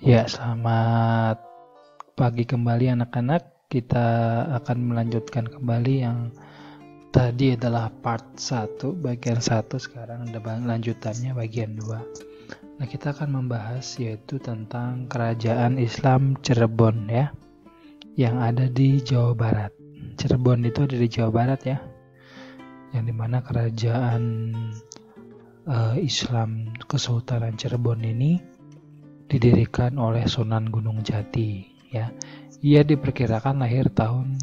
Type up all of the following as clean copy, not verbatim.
Ya, selamat pagi kembali anak-anak. Kita akan melanjutkan kembali yang tadi adalah part 1, bagian 1. Sekarang ada lanjutannya bagian 2. Nah, kita akan membahas yaitu tentang kerajaan Islam Cirebon ya, yang ada di Jawa Barat. Cirebon itu ada di Jawa Barat ya, yang dimana kerajaan Islam Kesultanan Cirebon ini didirikan oleh Sunan Gunung Jati ya. Ia diperkirakan lahir tahun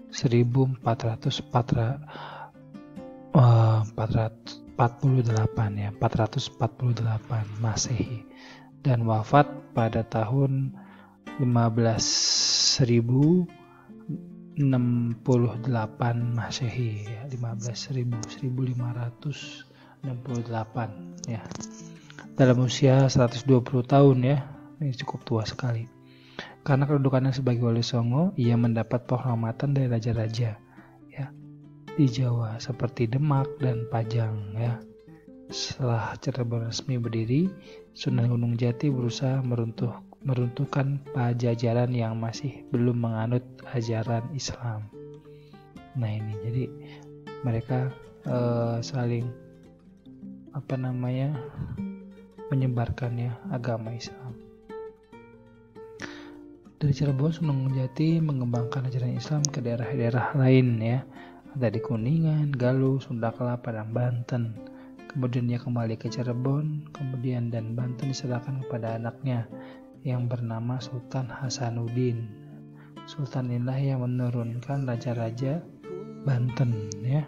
448 Masehi dan wafat pada tahun 1568 Masehi ya, 1568 ya. Dalam usia 120 tahun ya, ini cukup tua sekali. Karena kedudukannya sebagai Wali Songo, ia mendapat penghormatan dari raja-raja ya di Jawa seperti Demak dan Pajang ya. Setelah Cirebon resmi berdiri, Sunan Gunung Jati berusaha meruntuhkan Pajajaran yang masih belum menganut ajaran Islam. Nah ini jadi mereka saling menyebarkan ya agama Islam. Dari Cirebon, Sunan Gunung Jati mengembangkan ajaran Islam ke daerah-daerah lain ya. Ada di Kuningan, Galuh, Sunda Kelapa, dan Banten. Kemudian dia kembali ke Cirebon, kemudian dan Banten diserahkan kepada anaknya yang bernama Sultan Hasanuddin. Sultan inilah yang menurunkan raja-raja Banten ya.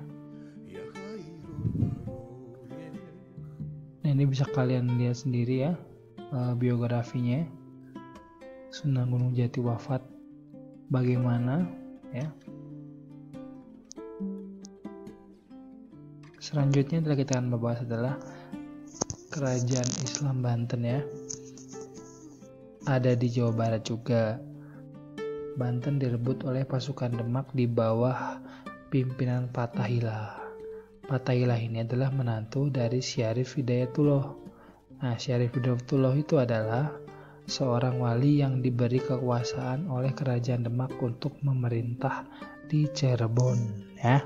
Nah, ini bisa kalian lihat sendiri ya biografinya. Sunan Gunung Jati wafat bagaimana ya. Selanjutnya adalah kita akan membahas adalah kerajaan Islam Banten ya. Ada di Jawa Barat juga. Banten direbut oleh pasukan Demak di bawah pimpinan Fathaillah. Fathaillah ini adalah menantu dari Syarif Hidayatullah. Nah, Syarif Hidayatullah itu adalah seorang wali yang diberi kekuasaan oleh kerajaan Demak untuk memerintah di Cirebon ya.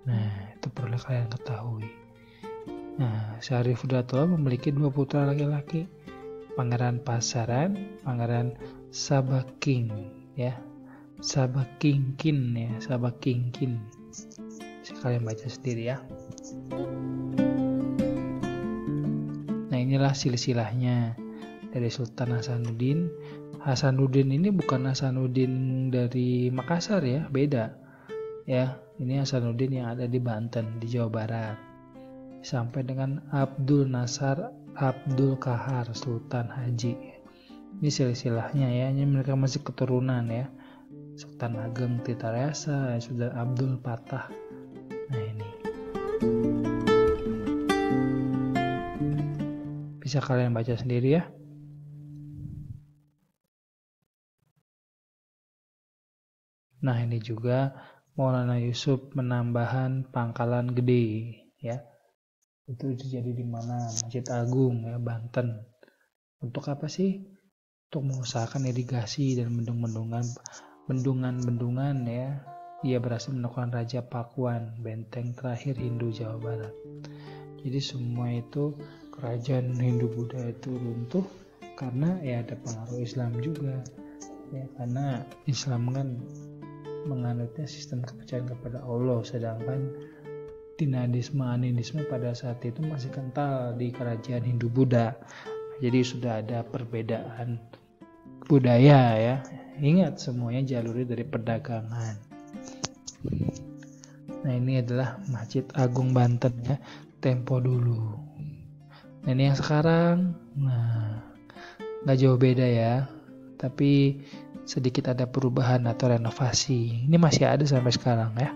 Nah, itu perlu kalian ketahui. Nah, Syarif Hidayatullah memiliki 2 putra laki-laki, Pangeran Pasaran, Pangeran Sabakking ya. Sabakingkin ya, Sabakingkin. Kalian baca sendiri ya. Nah, inilah silsilahnya dari Sultan Hasanuddin. Hasanuddin ini bukan Hasanuddin dari Makassar ya, beda ya. Ini Hasanuddin yang ada di Banten di Jawa Barat sampai dengan Abdul Nasar Abdul Kahar Sultan Haji. Ini silsilahnya ya, ini mereka masih keturunan ya. Sultan Ageng Tirtayasa, Sultan Abdul Patah. Nah ini bisa kalian baca sendiri ya. Nah ini juga Maulana Yusuf menambahkan Pangkalan Gede ya. Itu terjadi di mana? Masjid Agung ya, Banten. Untuk apa sih? Untuk mengusahakan irigasi dan bendungan ya. Ia berhasil menemukan Raja Pakuan, benteng terakhir Hindu Jawa Barat. Jadi semua itu kerajaan Hindu Buddha itu runtuh karena ya ada pengaruh Islam juga ya, karena Islam kan menganutnya sistem kepercayaan kepada Allah, sedangkan dinadisme animisme pada saat itu masih kental di kerajaan Hindu Buddha. Jadi sudah ada perbedaan budaya ya. Ingat semuanya jalurnya dari perdagangan. Nah ini adalah Masjid Agung Banten ya, tempo dulu. Nah ini yang sekarang, nah nggak jauh beda ya, tapi sedikit ada perubahan atau renovasi. Ini masih ada sampai sekarang ya.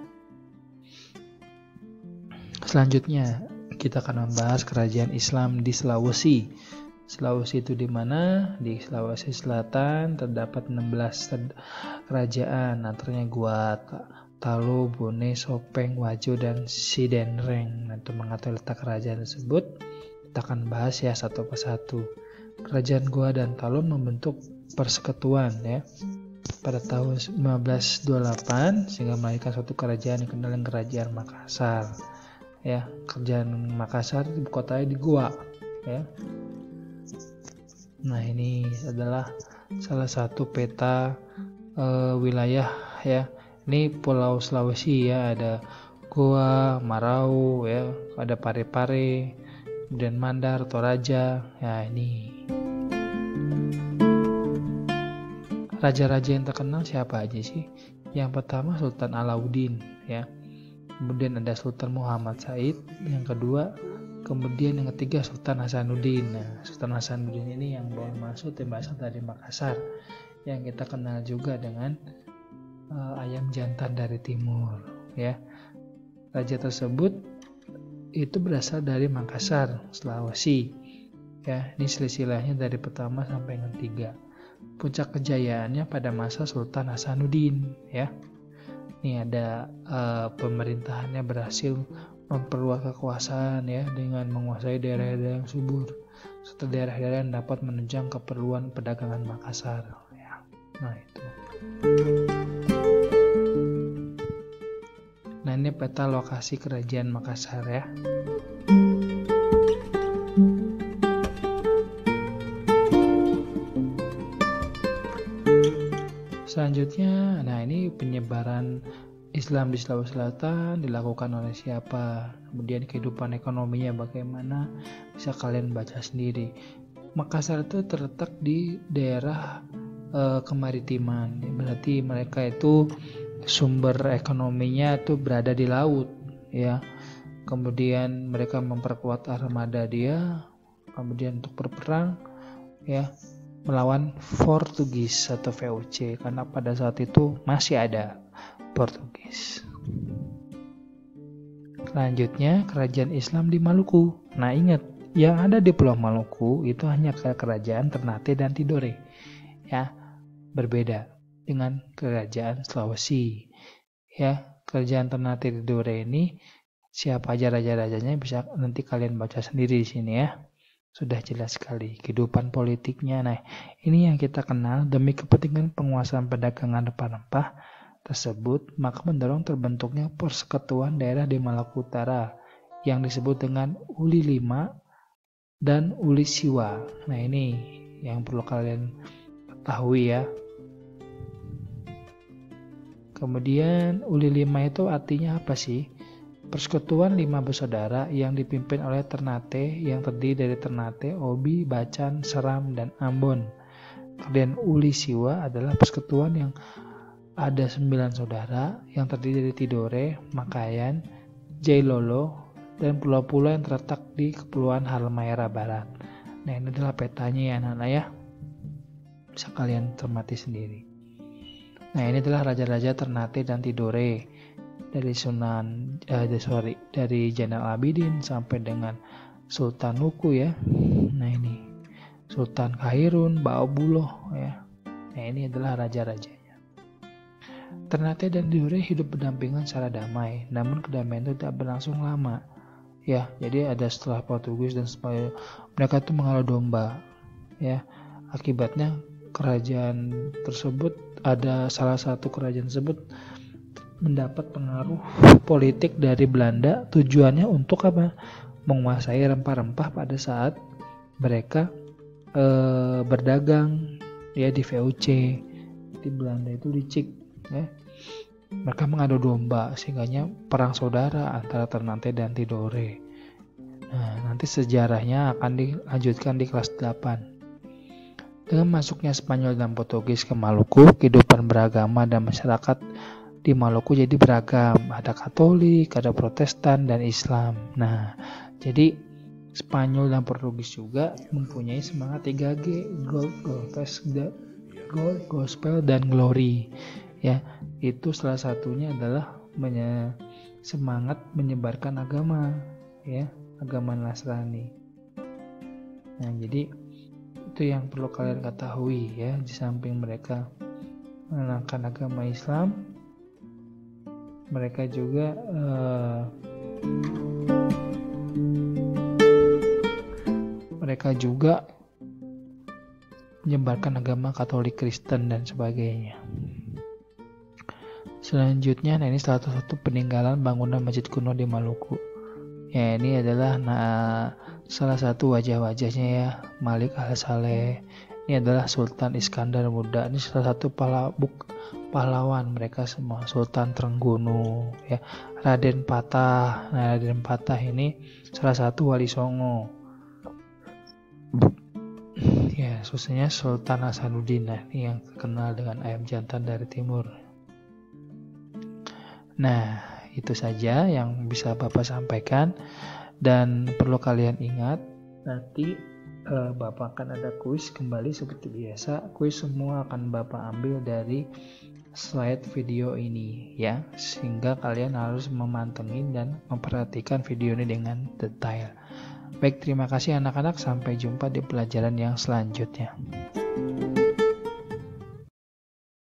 Selanjutnya kita akan membahas kerajaan Islam di Sulawesi. Sulawesi itu di mana? Di Sulawesi Selatan terdapat 16 kerajaan, antaranya Gua Talo, Bone, Sopeng, Wajo, dan Sidenreng. Untuk mengetahui letak kerajaan tersebut, kita akan bahas ya satu persatu. Kerajaan Goa dan Talon membentuk persekutuan ya pada tahun 1528 sehingga melahirkan suatu kerajaan yang dikenal dengan Kerajaan Makassar. Ya, Kerajaan Makassar ibu kotanya di Goa ya. Nah, ini adalah salah satu peta wilayah ya. Ini Pulau Sulawesi ya, ada Goa, Marau ya, ada Pare-Pare, kemudian Mandar, Toraja. Ya, ini raja-raja yang terkenal siapa aja sih? Yang pertama Sultan Alauddin ya. Kemudian ada Sultan Muhammad Said, yang kedua, kemudian yang ketiga Sultan Hasanuddin. Nah, Sultan Hasanuddin ini yang bawa masuk yang berasal dari Makassar, yang kita kenal juga dengan ayam jantan dari timur ya. Raja tersebut itu berasal dari Makassar, Sulawesi ya. Ini silsilahnya dari pertama sampai yang ketiga. Puncak kejayaannya pada masa Sultan Hasanuddin ya. Ini ada pemerintahannya berhasil memperluas kekuasaan ya dengan menguasai daerah-daerah yang subur serta daerah-daerah yang dapat menunjang keperluan perdagangan Makassar ya. Nah, itu. Nah, ini peta lokasi kerajaan Makassar ya. Selanjutnya, nah ini penyebaran Islam di Sulawesi Selatan dilakukan oleh siapa? Kemudian kehidupan ekonominya bagaimana? Bisa kalian baca sendiri. Makassar itu terletak di daerah kemaritiman. Berarti mereka itu sumber ekonominya itu berada di laut, ya. Kemudian mereka memperkuat armada dia, kemudian untuk berperang, ya, melawan Portugis atau VOC karena pada saat itu masih ada Portugis. Selanjutnya kerajaan Islam di Maluku. Nah, ingat, yang ada di Pulau Maluku itu hanya kerajaan Ternate dan Tidore. Ya, berbeda dengan kerajaan Sulawesi. Ya, kerajaan Ternate dan Tidore ini siapa aja raja-rajanya bisa nanti kalian baca sendiri di sini ya. Sudah jelas sekali kehidupan politiknya. Nah, ini yang kita kenal demi kepentingan penguasaan perdagangan rempah-rempah tersebut, maka mendorong terbentuknya persekutuan daerah di Maluku Utara yang disebut dengan Uli Lima dan Uli Siwa. Nah, ini yang perlu kalian ketahui ya. Kemudian Uli Lima itu artinya apa sih? Persekutuan 5 bersaudara yang dipimpin oleh Ternate yang terdiri dari Ternate, Obi, Bacan, Seram, dan Ambon. Kemudian Uli Siwa adalah persekutuan yang ada 9 saudara yang terdiri dari Tidore, Makayan, Jailolo, dan pulau-pulau yang terletak di Kepulauan Halmahera Barat. Nah, ini adalah petanya ya anak-anak ya. Bisa kalian cermati sendiri. Nah, ini adalah raja-raja Ternate dan Tidore. Dari dari Zainal Abidin sampai dengan Sultan Nuku ya. Nah, ini Sultan Kahirun, Baobuloh ya. Nah, ini adalah raja-rajanya. Ternate dan Tidore hidup berdampingan secara damai, namun kedamaian itu tidak berlangsung lama. Ya, jadi ada setelah Portugis dan supaya mereka itu mengadu domba. Ya, akibatnya kerajaan tersebut ada salah satu kerajaan tersebut mendapat pengaruh politik dari Belanda, tujuannya untuk apa? Menguasai rempah-rempah pada saat mereka berdagang ya di VOC. Di Belanda itu licik ya. Mereka mengadu domba sehingganya perang saudara antara Ternate dan Tidore. Nah, nanti sejarahnya akan dilanjutkan di kelas 8. Dengan masuknya Spanyol dan Portugis ke Maluku, kehidupan beragama dan masyarakat di Maluku jadi beragam, ada Katolik, ada Protestan, dan Islam. Nah, jadi Spanyol dan Portugis juga mempunyai semangat 3G, Gold, Gospel, dan Glory. Ya, itu salah satunya adalah semangat menyebarkan agama, ya, agama Nasrani. Nah, jadi itu yang perlu kalian ketahui ya, di samping mereka mengenalkan agama Islam, mereka juga menyebarkan agama Katolik, Kristen, dan sebagainya. Selanjutnya, ini salah satu peninggalan bangunan masjid kuno di Maluku. Ya, ini adalah salah satu wajah-wajahnya ya, Malik Al-Saleh. Ini adalah Sultan Iskandar Muda. Ini salah satu pahlawan mereka semua. Sultan Trengganu, ya. Raden Patah. Nah, Raden Patah ini salah satu wali Songo. Ya, khususnya Sultan Hasanuddin yang terkenal dengan ayam jantan dari timur. Nah, itu saja yang bisa Bapak sampaikan, dan perlu kalian ingat, nanti Bapak akan ada kuis kembali seperti biasa. Kuis semua akan Bapak ambil dari slide video ini ya, sehingga kalian harus memantengin dan memperhatikan video ini dengan detail. Baik, terima kasih anak-anak, sampai jumpa di pelajaran yang selanjutnya.